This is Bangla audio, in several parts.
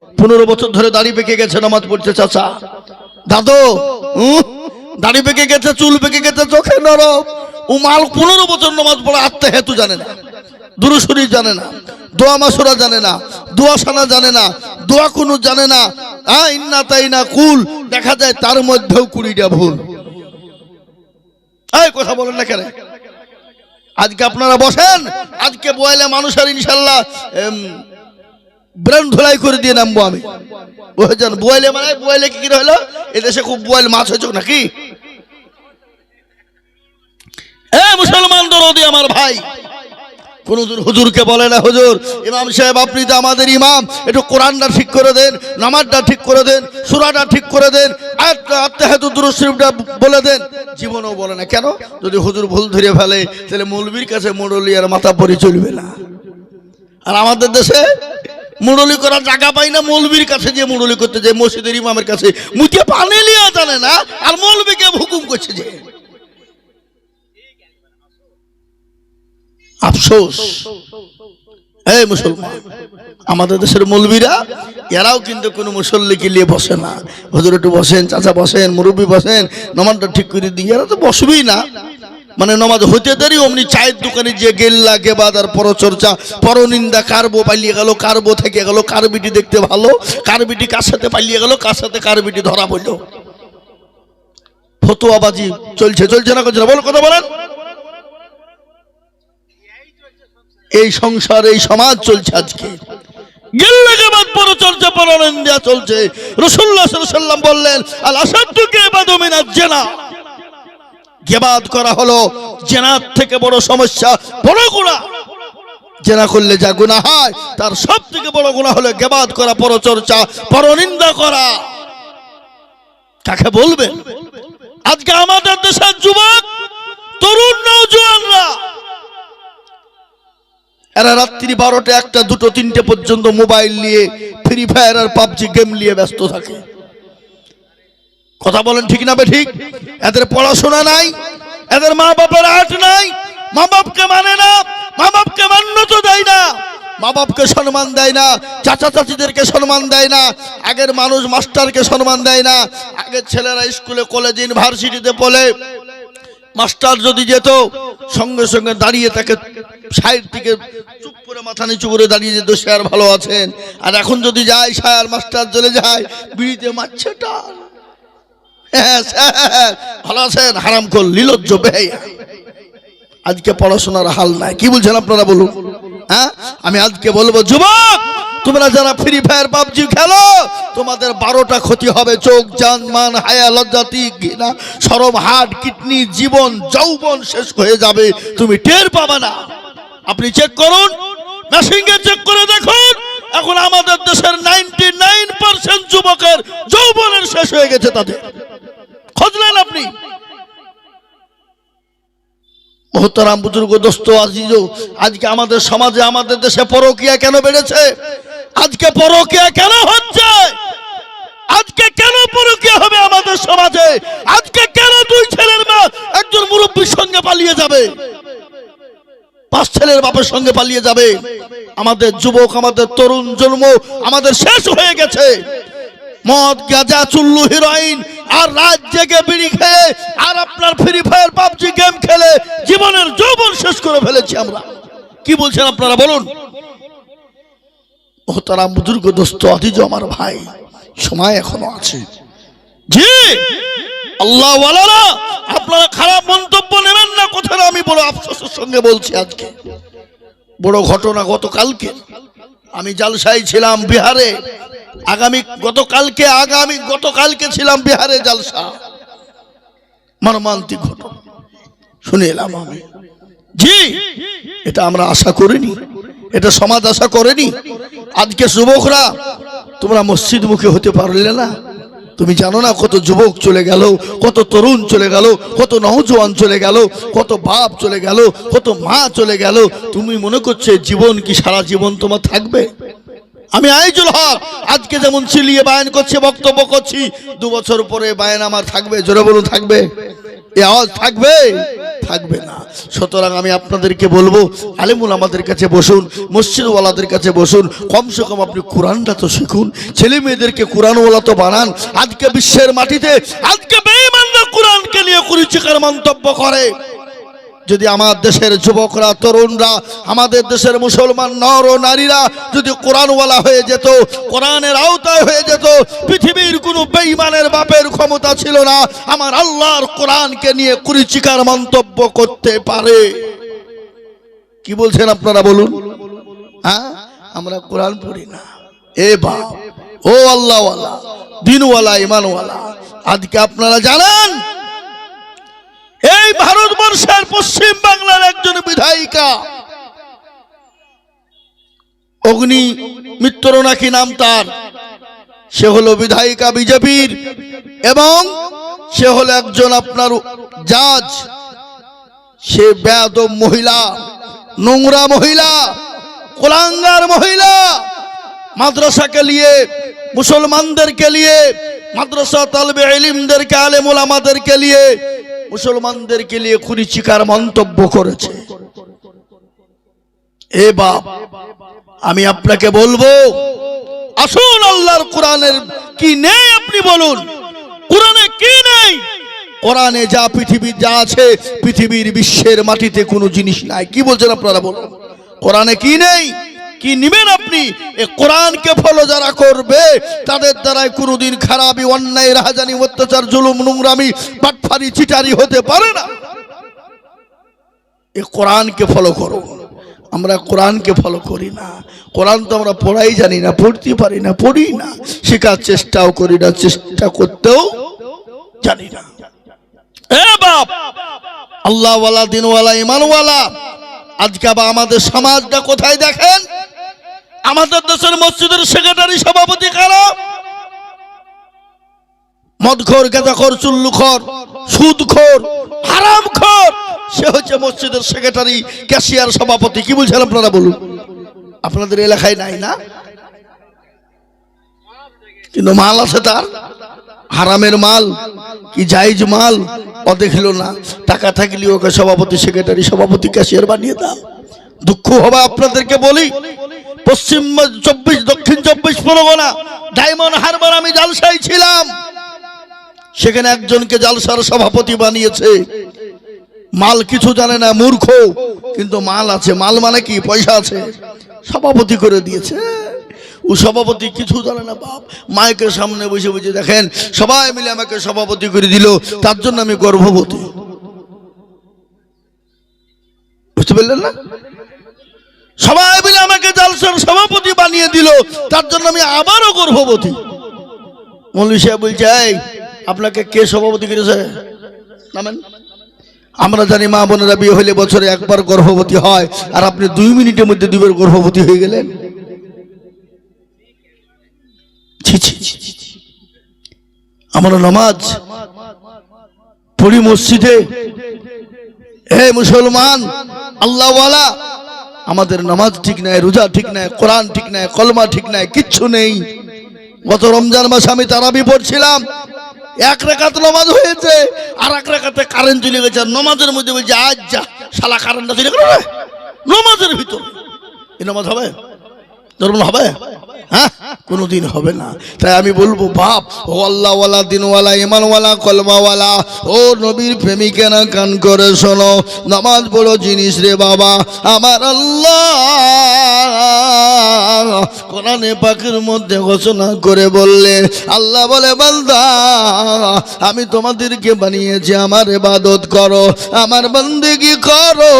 15 বছর ধরে দাড়ি পেকে গেছে, নামাজ পড়ছে চাচা দাদু, দাড়ি পেকে গেছে, চুল পেকে গেছে, চোখে নরম। ও মাল 15 বছর নামাজ পড়ে আত্মা হেতু জানে না, দুরূদ শরীফ জানে না, দোয়া মাসুরা জানে না, দোয়া সানা জানে না, দোয়া কুনুত জানে না। ইন্না তাইনা কুল দেখা যায় তার মধ্যেও 20টা ভুল। এই কথা বলেন না কেন? আজকে আপনারা বসেন, আজকে বয়ালে মানুষের ইনশাল্লাহ ব্রেন ধুলাই করে দিয়ে নামবো আমি। বুঝছেন বয়ালে মানে বয়ালে কি হলো, এদেশে খুব বয়াল মাছ হয়েছে নাকি? মুসলমান দরদি আমার ভাই, কোনদিন হুজুরকে বলে না হুজুর ইমাম সাহেব আপনি তো আমাদের ইমাম, একটু কোরআনটা ঠিক করে দেন, নামাজটা ঠিক করে দেন, সূরাটা ঠিক করে দেন, আত্তাহিয়াতুদ দুরূদ শরীফটা বলে দেন। জীবনও বলে না। কেন? যদি হুজুর ভুল ধরে ফেলে তাহলে মৌলবীর কাছে মুরলি আর মাথা পরি চলবে না। আর আমাদের দেশে মুরলি করার জায়গা পাই না, মৌলবীর কাছে যে মুরলি করতে যায়, মসজিদের ইমামের কাছে মুখে পানি লিয়া জানে না, আর মৌলবীকে হুকুম করছে যে। আফসোস এই মুসলমান, আমাদের দেশের মৌলবীরা এরাও কিন্তু কোনো মুসল্লিকে নিয়ে বসে না। হুজুর একটু বসেন, চাচা বসেন, মুরব্বী বসেন, নামাজটা ঠিক করে দিই। এরা তো বসবেই না, মানে নামাজ হইতে দেরি অমনি চায়ের দোকানে যে গেল্লা গেবাদ আর পরচর্চা পরনিন্দা, কারবো পালিয়ে গেল, কারবো থেকে গেল, কার বিটি দেখতে ভালো, কার বিটি কার সাথে পালিয়ে গেল, কার সাথে কার বিটি ধরা পড়ল, ফতোয়াবাজি চলছে। চলছে না? করছে না? বল কথা বলেন। এই সংসার, এই সমাজ চলছে আজকে, গেল্লা গেবাদ পরচর্চা পরনিন্দা চলছে। রাসূলুল্লাহ সাল্লাল্লাহু আলাইহি ওয়াসাল্লাম বললেন আল আসাদু গিবাদু মিনাজ জিনা, গিবাদ করা হলো জিনার থেকে বড় সমস্যা, বড় গুনাহ। জিনা করলে যা গুনাহ হয় তার সব থেকে বড় গুনাহ হলো গিবাদ করা, পরচর্চা, পরনিন্দা করা। কাকে বলবেন? আজকে আমাদের দেশের যুবক, তরুণ নওজোয়ানরা এরা রাত্রি 12টা, 1টা, 2টো, 3টে পর্যন্ত মোবাইল নিয়ে ফ্রি ফায়ার আর পাবজি গেম নিয়ে ব্যস্ত থাকে। কথা বলেন ঠিক না বেঠিক? এদের পড়াশোনা নাই, এদের মা বাবার আট নাই, মা বাপকে মানে না, মা বাপকে মান্যতা দেয় না, মা বাপকে সম্মান দেয় না, চাচা চাচিদেরকে সম্মান দেয় না, আগের মানুষ মাস্টারকে সম্মান দেয় না। আগের ছেলেরা স্কুলে, কলেজে, ইউনিভার্সিটিতে পড়ে, মাস্টার যদি যেত সঙ্গে সঙ্গে দাঁড়িয়ে তাকে সাইড থেকে চুপ করে মাথা নিচু করে দাঁড়িয়ে যেত, স্যার ভালো আছেন। আর এখন যদি যায় স্যার, মাস্টার চলে যায় বিড়িতে মারছে টান, হ্যাঁ স্যার ভালো আছেন, হারামখোর, নির্লজ্জ, বেহায়া। আজকে পড়াশোনার হাল নাই। কি বলছেন আপনারা বলুন? হ্যাঁ, আমি আজকে বলবো যুবক, তোমরা যারা ফ্রি ফায়ার পাবজি খেলো, তোমাদের 12টা ক্ষতি হবে। চোখ, জান, মান, হায়া, লজ্জাতি, ঘৃণা, শরম, হার্ট, কিডনি, জীবন, যৌবন শেষ হয়ে যাবে, তুমি টের পাবে না। আপনি চেক করুন, মেশিনকে চেক করে দেখুন, এখন আমাদের দেশের 99% যুবকের যৌবনের শেষ হয়ে গেছে। তাদের খোঁজ নেন আপনি। মোহতারাম বুজুর্গ, দোস্ত, আজিজ, আজকে আমাদের সমাজে, আমাদের দেশে পরকীয়া কেন বেড়েছে? আজকে পরকীয়া কেন হচ্ছে? আজকে কেন পরকীয়া হবে আমাদের সমাজে? আজকে কেন 2 ছেলের মা একজন মুরব্বীর সঙ্গে পালিয়ে যাবে, 5 ছেলের বাপের সঙ্গে পালিয়ে যাবে? আমাদের যুবক, আমাদের তরুণ জন্ম আমাদের শেষ হয়ে গেছে। মদ, গাঁজা, চুল্লু, হিরোইন আর রাত জেগে বিড়ি খেয়ে আর আপনার ফ্রি ফায়ার পাবজি গেম খেলে জীবনের যৌবন শেষ করে ফেলেছি আমরা। কি বলছেন আপনারা বলুন? মোহতারাম বুজুর্গ, দোস্ত, আজিজ, আমার ভাই, সময় এখনো আছে। জি আল্লাহ ওয়ালারা, আপনারা খারাপ মন্তব্য নেবেন না, কথাটা আমি বড় আফসোসের সঙ্গে বলছি। আজকে বড় ঘটনা, গতকালকে আমি জালসায় ছিলাম বিহারে, গতকালকে ছিলাম বিহারে জালসা, মর্মান্তিক ঘটনা শুনে এলাম আমি। জি, এটা আমরা আশা করিনি, এটা সমাজ আশা করেনি। আজকে যুবকরা তোমরা মসজিদ মুখে হতে পারলে না। তুমি জানো না কত যুবক চলে গেল, কত তরুণ চলে গেল, কত নওজোয়ান চলে গেল, কত বাপ চলে গেল, কত মা চলে গেল। তুমি মনে করছো জীবন কি সারা জীবন তোমার থাকবে? আমি আইজুল হক আজকে যেমন চিলিয়ে বায়ান করছি, বক্তব্য করছি, 2 বছর পরে বায়ান আমার থাকবে? জোরে বলুন থাকবে? এই আওয়াজ থাকবে? থাকবে না। সুতরাং আমি আপনাদেরকে বলবো, আলেমুল আমাদের কাছে বসুন, মসজিদওয়ালাদের কাছে বসুন, কমসে কম আপনি কোরআনটা তো শিখুন, ছেলে মেয়েদেরকে কোরআনওয়ালা তো বানান। আজকে বিশ্বের মাটিতে আজকে বেঈমানরা কোরআনকে নিয়ে কুরুচিকর মন্তব্য করে। যদি আমার দেশের যুবকরা, তরুণরা, আমাদের দেশের মুসলমান নর ও নারীরা যদি কোরআনওয়ালা হয়ে যেত, কোরআনের আওতায় হয়ে যেত, পৃথিবীর কোনো বেঈমানের বাপের ক্ষমতা ছিল না আমার আল্লাহর কোরআনকে নিয়ে কুরুচিকর মন্তব্য করতে পারে। কি বলছেন আপনারা বলুন? হ্যাঁ, আমরা কোরআন পড়ি না। এ বাপ, ও আল্লাহওয়ালা, দিনওয়ালা, ইমানওয়ালা, আজকে আপনারা জানেন এই ভারতবর্ষের পশ্চিম বাংলার একজন বিধায়িকা, অগ্নি মিত্র নাকি নাম তার, সে হলো বিধায়িকা বিজেপির, এবং সে হলো একজন আপনার জাজ। সে বেয়াদব মহিলা, নোংরা মহিলা, কুলাঙ্গার মহিলা, মাদ্রাসাকে নিয়ে, মুসলমানদেরকে নিয়ে, মাদ্রাসা তালবে ইলমদেরকে, আলেম ওলামাদেরকে নিয়ে, মুসলমানদেরকে নিয়ে কুরুচিকর মন্তব্য করেছে। এ বাপ, আমি আপনাকে বলবো, আসুন আল্লাহর কোরআনের কি নেই আপনি বলুন, কোরআনে কি নেই? কোরআনে যা পৃথিবীর যা আছে, পৃথিবীর বিশ্বের মাটিতে কোনো জিনিস নাই। কি বলছেন আপনারা বলুন? কোরআনে কি নেই? কি নিবেন আপনি? এই কোরআনকে ফলো যারা করবে তাদের দ্বারাই কোনোদিন খারাপি, অন্যায়, রাহাজানি, অত্যাচার, জুলুম, নোংরামি, বাটফারি, চিটারি হতে পারে না। এই কোরআনকে ফলো করো। আমরা কোরআনকে ফলো করি না। কোরআন তো আমরা পড়াই জানি না, পড়তে পারি না, পড়ি না, শেখার চেষ্টাও করি না, চেষ্টা করতেও জানি না। এ বাপ, আল্লাহওয়ালা, দিনওয়ালা, ইমানওয়ালা, আজকে আবার আমাদের সমাজটা কোথায় দেখেন? আমাদের দেশের মসজিদের সেক্রেটারি, সভাপতি কারা? মদখোর, গাঁজাখোর, চুল্লুখোর, সুদখোর, হারামখোর। সে হচ্ছে মসজিদের সেক্রেটারি, ক্যাশিয়ার, সভাপতি। কি বলছেন আপনারা বলুন? আপনাদের এলাকায় নাই না? কিন্তু মাল আছে তার, হারামের মাল কি জায়েজ মাল ও দেখলো না। টাকা থাকলে ওকে সভাপতি, সেক্রেটারি, সভাপতি, ক্যাশিয়ার বানিয়ে দাও। দুঃখ হবে আপনাদেরকে বলি, পশ্চিম 24, দক্ষিণ 24 পরগনা ডায়মন্ড হারবার আমি জালসায় ছিলাম। সেখানে একজনকে জালসার সভাপতি বানিয়েছে। মাল কিছু জানে না, মূর্খ, কিন্তু মাল আছে। মাল মানে কি? পয়সা আছে, সভাপতি করে দিয়েছে। ও সভাপতি কিছু জানে না বাপ। মাইকের সামনে বসে বসে দেখেন সবাই মিলে আমাকে সভাপতি করে দিল, তার জন্য আমি গর্ভবতী। বুঝতে পারলেন না? সবাই মিলে আমাকে জালসার সভাপতি বানিয়ে দিল, তার জন্য আমি আবারও গর্ভবতী। মৌলভী সাহেব বলছে, এই আপনাকে কে সভাপতি করেছে? নামেন। আমরা জানি মা বোনেরা বিয়ে হলে বছরে একবার গর্ভবতী হয়, আর আপনি 2 মিনিটের মধ্যে 2বার গর্ভবতী হয়ে গেলেন। আমরা নামাজ পড়ি মসজিদে, হে মুসলমান আল্লাহওয়ালা, আমাদের নামাজ ঠিক নাই, রোজা ঠিক নাই, কোরআন ঠিক নাই, কলমা ঠিক নাই, কিচ্ছু নেই। গত রমজান মাসে আমি তারাবি পড়ছিলাম, 1 রাকাত নামাজ হয়েছে, আর 1 রাকাতে কারেন্ট চলে গেছে। নামাজের মধ্যে বলছে, আজ যা শালা কারেন্টটা চলে গেল নামাজের ভিতর। এই নামাজ হবে? ধর্ম হবে? হ্যাঁ, কোনোদিন হবে না। তাই আমি বলবো, বাপ, ও আল্লাহওয়ালা, দিনওয়ালা, ইমানওয়ালা, কলমাওয়ালা, ও নবীর প্রেমিকেরা, কান করে শোনো, নামাজ বড় জিনিস রে বাবা। আমার আল্লাহ কোরআনে পাকের মধ্যে ঘোষণা করে বললেন, আল্লাহ বলে, বান্দা আমি তোমাদেরকে বানিয়েছি, আমার ইবাদত করো, আমার বন্দেগী করো,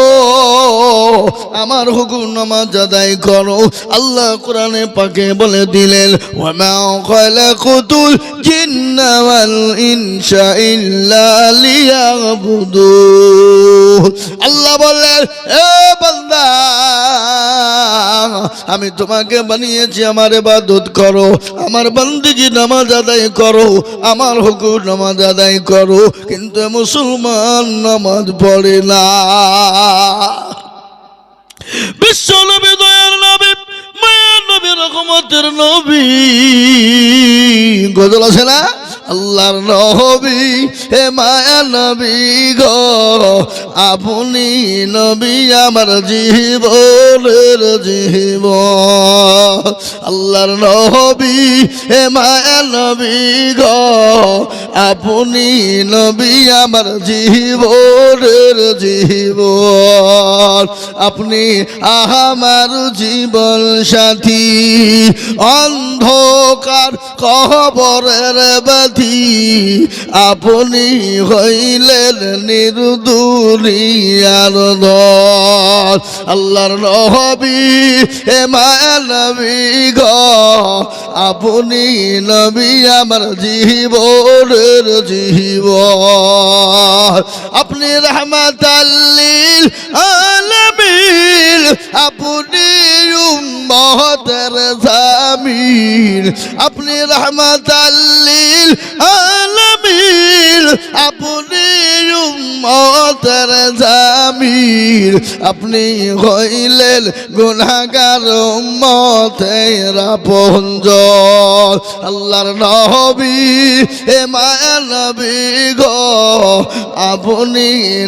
আমার হুকুম নামাজ আদায় করো। আল্লাহ কোরআনে পাকে বলে দিলেন, ওয়ামা খালাকুতুল জিন্না ওয়াল ইনসা ইল্লা লিয়াবুদুন। আল্লাহ বললেন, এ বান্দা আমি তোমাকে বানিয়েছি, আমার ইবাদত করো, আমার বন্দেগী নামাজ আদায় করো, আমার হুকুম নামাজ আদায় করো। কিন্তু মুসলমান নামাজ পড়ে না। বিশ্ব নবী, দয়ার নবী, মায়ের নবী, রহমতের নবী, গজল আছে না? আল্লাহ আল্লাহর নবী হে মায়া নবী গো আপনি নবী আমার জীবনের জীবন আল্লাহর নবী হে মায়া নবী গো আপনি নবী আমার জীবনের জীবন আপনি আমার জীবন সাথী অন্ধকার কবরের বাতি আপনি হইলেন নির্দুনিয়ার দল আল্লাহর নবী হে মায়া নবী গো আপনি নবী আমার জীবনের জীবন আপনি রাহমাতাল লিল আলামিন আপনি উম্মতের জামিন আপনি রাহমাতাল লিল আলামিন আপনি উম্মতের জামিন আপনি হইলেন গুনাহগার উম্মতের আপনজন আল্লাহর নবী হে মায়া নবী গো আপনি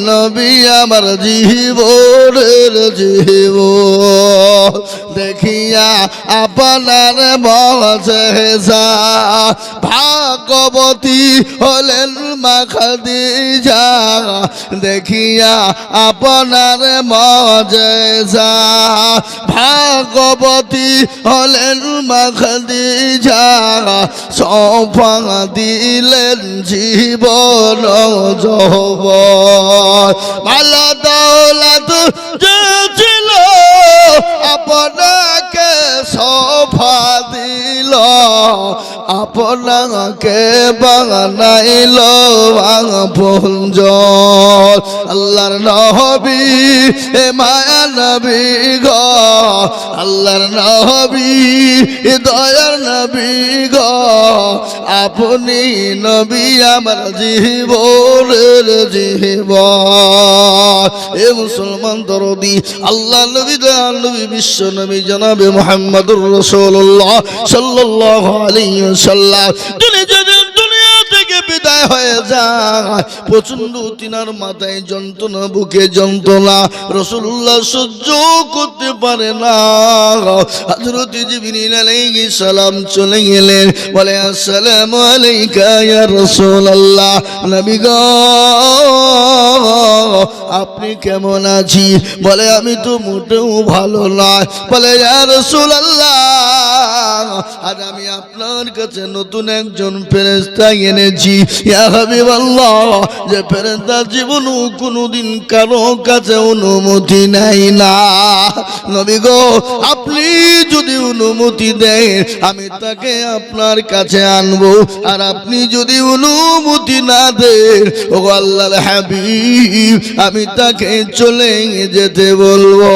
নবী আমার জীবনের জীবন দেখিয়া আপনার মজেজা ভাগবতী হলেন মা খাদিজা দেখিয়া আপনার মজেজা ভাগবতী হলেন মা খাদিজা সফা দিলেন জীবন যৌবন মালা দৌলত যে ছিল আপনাকে সফা দিল আপনাকে বানাইল আপনজন আল্লাহর নবী হে মায়া নবী গো আল্লাহর নবী দয়ার নবী গো আপনি নবী আমার জীবনের জীবন এ মুসলমান দরদি আল্লাহ নবী দয়াল নবী বিশ্ব নবী জনাবে মুহাম্মদুর রাসূলুল্লাহ সাল্লাল্লাহু আলাইহি ওয়াসাল্লাম দুনিয়া থেকে বিদায় হয়ে যায় প্রচন্ড তিনার মাথায় যন্ত্রণা বুকে যন্ত্রণা রাসূলুল্লাহ সহ্য করতে পারে না হযরত জিবরিল আলাইহিস সালাম চলে গেলেন বলে আসসালামু আলাইকা ইয়া রাসূলুল্লাহ নবী গো আপনি কেমন আছেন বলে আমি তো মোটেও ভালো না বলে ইয়া রাসূলুল্লাহ আজ আমি আপনার কাছে নতুন একজন ফেরেশতা এনেছি ইয়া হাবিবাল্লাহ যে ফেরেশতা জীবনও কোনোদিন কারো কাছে অনুমতি নেয় না নবী গো আপনি যদি অনুমতি দেন আমি তাকে আপনার কাছে আনবো আর আপনি যদি অনুমতি না দেন ও আল্লাহর হাবিব আমি তাকে চলে যেতে বলবো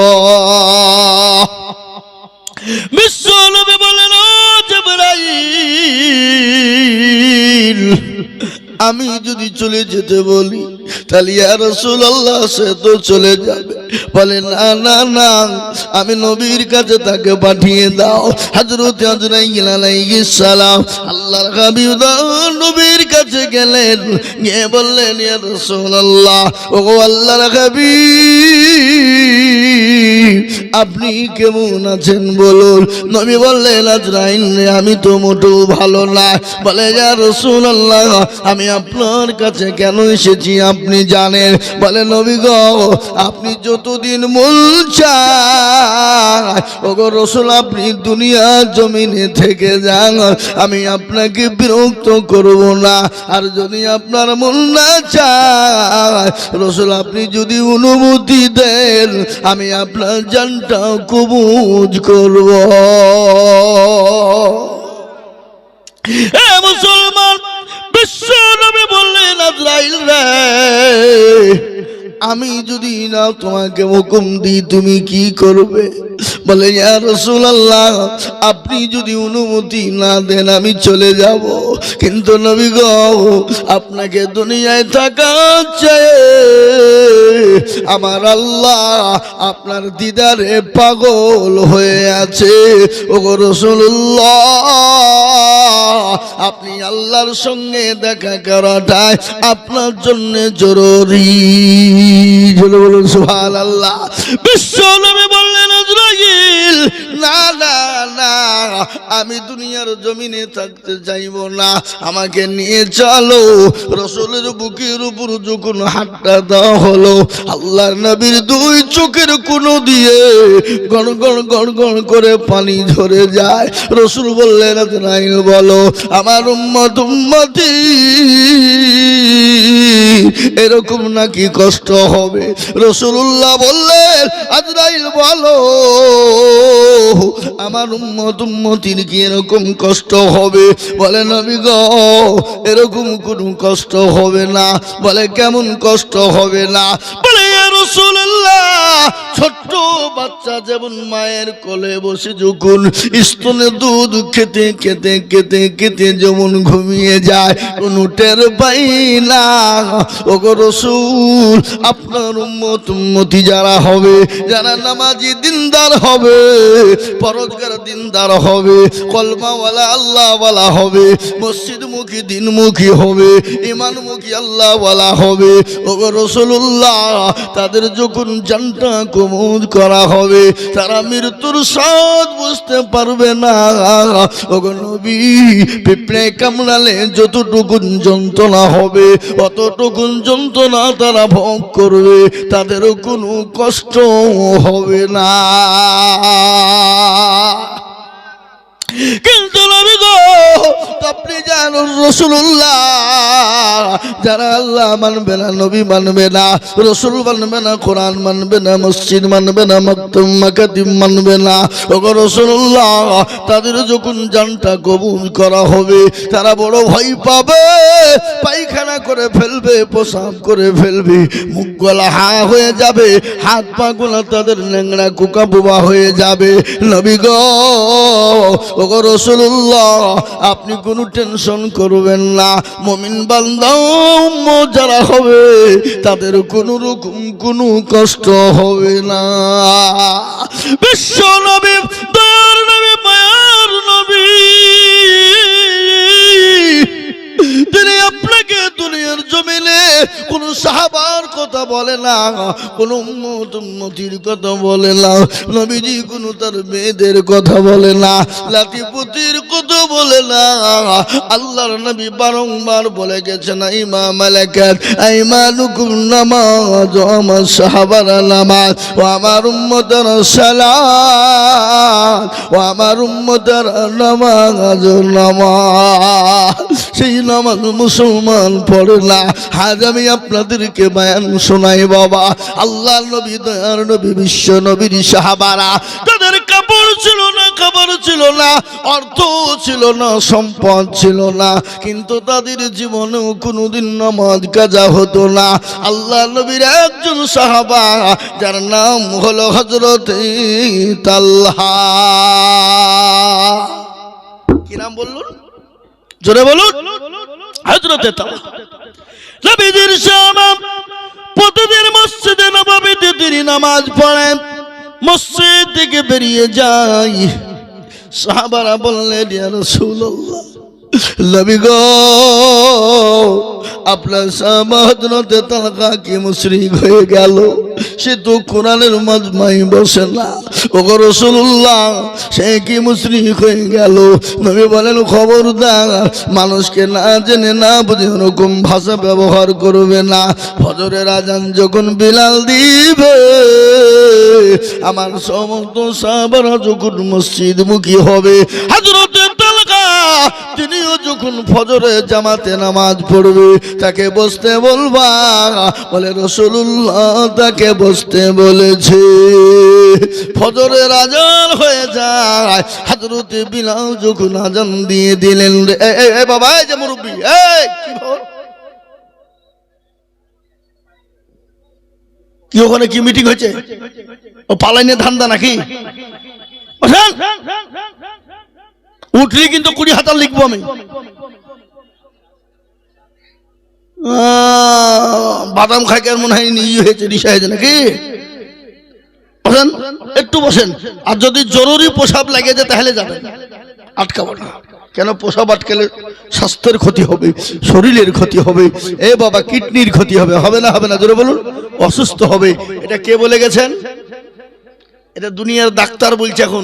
বিশ্ব নবী বলেন ও জিবরাইল আমি যদি চলে যেতে বলি তাহলে ইয়া রাসূলুল্লাহ সে তো চলে যাবে বলে না না না আমি নবীর কাছে তাকে পাঠিয়ে দাও হযরত আজরাইল আলাইহিস সালাম আল্লাহর হাবিব নবীর কাছে গেলেন গিয়ে বললেন ইয়া রাসূলুল্লাহ ও আল্লাহর হাবিব আপনি কেমন আছেন বলুন নবী বললেন আজরাইল আমি তো মোটেও ভালো না বলে ইয়া রাসূলুল্লাহ আমি আপনার কাছে কেন এসেছি আপনি জানেন বলে নবী গো আপনি যতদিন মন চায় ওগো রাসূল আপনি দুনিয়ার জমিনে থেকে যান আমি আপনাকে বিরক্ত করব না আর যদি আপনার মন না চায় রাসূল আপনি যদি অনুমতি দেন আমি আপনার জানটা কবুল করব এ মুসলমান বিশ্ব নবী বললেন আজরাইল রে আমি যদি না তোমাকে হুকুম দিই তুমি কি করবে বলে ইয়া রাসূলুল্লাহ আপনি যদি অনুমতি না দেন আমি চলে যাব কিন্তু নবী গো আপনাকে দুনিয়ায় থাকা চাই আমার আল্লাহ আপনার দিদারে পাগল হয়ে আছে ওগো রাসূলুল্লাহ আপনি আল্লাহর সঙ্গে দেখা করাটাই আপনার জন্য জরুরি। বলুন সুবহানাল্লাহ। বিশ্ব নবী বললেন আজরাইল, না না না, আমি দুনিয়ার জমিনে থাকতে চাইব না, আমাকে নিয়ে চলো। রাসূলের বুকের উপর যখন হাতটা দেওয়া হলো, আল্লাহর নবীর দুই চোখের কোণ দিয়ে গড় গড় গড় গড় করে পানি ঝরে যায়। রাসূল বললেন আজরাইল বলো, আমার উম্মতি এরকম নাকি কষ্ট হবে? রাসূলুল্লাহ বললেন আজরাইল বলো, আমার উম্মতির কি এরকম কষ্ট হবে? বলে নবী গো, এরকম কোনো কষ্ট হবে না। বলে কেমন কষ্ট হবে না? বলে ইয়া রাসূলুল্লাহ, ছোট্ট বাচ্চা যেমন মায়ের কোলে বসে যখন স্তনে দুধ খেতে খেতে খেতে খেতে যেমন ঘুমিয়ে যায়, কোনো টের পাই না। ওগো রাসূল, আপনার উম্মতি যারা হবে, যারা নামাজি দিনদার হবে, পরহেজগার দিনদার হবে, কলমাওয়ালা আল্লাহওয়ালা হবে, মসজিদমুখী দিনমুখী হবে, ঈমানমুখী আল্লাহওয়ালা হবে, ওগো রাসূলুল্লাহ, তাদের যখন জানটা কবজ করা হবে, তারা মৃত্যুর স্বাদ বুঝতে পারবে না। ওগো নবী, পিঁপড়ে কামড়ালে যতটুকু যন্ত্রণা হবে অতটুকু যন্ত্রণা তারা ভোগ করবে, তাদেরও কোনো কষ্ট হবে না। কিন্তু নবী গো, আপনি জানেন রাসূলুল্লাহ, যারা আল্লাহ মানবে না, নবী মানবে না, রাসূল মানবে না, কোরআন মানবে না, মসজিদ মানবে না, মাকতুম মাকাতিম মানবে না, ওগো রাসূলুল্লাহ, তাদের যখন জানটা কবুল করা হবে, তারা বড় ভয় পাবে, পায়খানা করে ফেলবে, পেশাব করে ফেলবে, মুখ গলা হা হয়ে যাবে, হাত পা গুলো তাদের ন্যাংরা কুকা বুবা হয়ে যাবে। নবী গো, ওগো রাসূলুল্লাহ, আপনি কোনো টেনশন করবেন না। মুমিন বান্দা যারা হবে, তাদের কোনো রকম কোনো কষ্ট হবে না। বিশ্ব নবী, দয়ার নবী, মায়ার নবী, তিনি আপনাকে দুনিয়ার জমিনে কোন সাহাবার কথা বলে না, কোন উম্মতির কথা বলে না, নবীজি কোন তার মেয়েদের কথা বলে না, লাতিপুতির কথা বলে না। আল্লাহর নবী বারংবার বলে গেছেন, ইমাম মালাকাত আইমানুকুম নামাজ, আমার সাহাবারা নামাজ, ও আমার উম্মতের সালাত, ও আমার উম্মতের নামাজ নামাজ। সেই নামাজ মুসলমান পড়ে না। আজ আমি আপনাদেরকে বয়ান শোনাই বাবা। আল্লাহর নবী, দয়ার নবী, বিশ্ব নবীর সাহাবারা, তাদের কাপড় ছিল না, খাবার ছিল না, অর্থ ছিল না, সম্পদ ছিল না, কিন্তু তাদের জীবনেও কোনোদিন নামাজ কাজা হতো না। আল্লাহর নবীর একজন সাহাবা, যার নাম হলো হযরত তালহা। কি নাম বললেন? জোরে বলুন। হযরতে তালহা নবীজির সাহাবা, প্রতিদিন মসজিদে নববীতে তিনি নামাজ পড়েন, মসজিদ থেকে বেরিয়ে যায়। সাহাবারা বললেন, ইয়া রাসূলুল্লাহ, নবী গো, আপনার সাহাবা হযরতে তালহা কি মুশরিক হয়ে গেল? সে তো কোরআনের মাজমায় বসে না। ওগো রাসূলুল্লাহ, সে কি মুশরিক হয়ে গেল? নবী বলেন, খবরদার, মানুষকে না জেনে না বুঝে এরকম ভাষা ব্যবহার করবে না। ফজরের আজান যখন বিলাল দিবে, আমার সমস্ত সাহাবারা যখন মসজিদমুখী হবে, হযরতে তালহা তিনিও যখন ফজরে জামাতে নামাজ পড়বে, তাকে বসতে বলবা। বলে রাসূলুল্লাহ তাকে বসতে বলেছে। ফজরের আজান হয়ে যায়, হযরতে বিলাল যখন আজান দিয়ে দিলেন, এ বাবা, এই যে মুরব্বি, এই কি ওখানে কি মিটিং হয়েছে? ও পালাইনে ধান্দা নাকি? উঠলি কিন্তু 20 হাজার লিখবো আমি। বাদাম খাইকার মনে হয় ইয়ে হয়েছে, রিসা হয়েছে নাকি? বসেন, একটু বসেন। আর যদি জরুরি প্রসাব লাগে যায় তাহলে যাবেন। আটকাবো না। কেন? প্রসাব আটকালে স্বাস্থ্যের ক্ষতি হবে, শরীরের ক্ষতি হবে, এ বাবা কিডনির ক্ষতি হবে, হবে না? হবে না? জোরে বলুন। অসুস্থ হবে। এটা কে বলে গেছেন? এটা দুনিয়ার ডাক্তার বলছে, এখন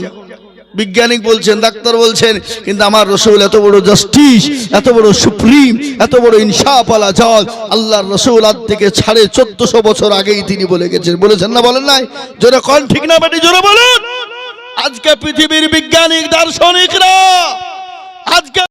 বিজ্ঞানিক বলছেন, ডাক্তার বলছেন, কিন্তু আমার রাসূল এত বড় জাস্টিস, এত বড় সুপ্রিম, এত বড় ইনসাফ আলা জাত, আল্লাহর রাসূল আজ থেকে 1450 বছর আগেই তিনি বলে গেছেন। বলেছেন না? বলেন নাই? জোরে কোন ঠিক না বেটি? জোরে বলুন। আজকে পৃথিবীর বিজ্ঞানিক দার্শনিকরা আজকে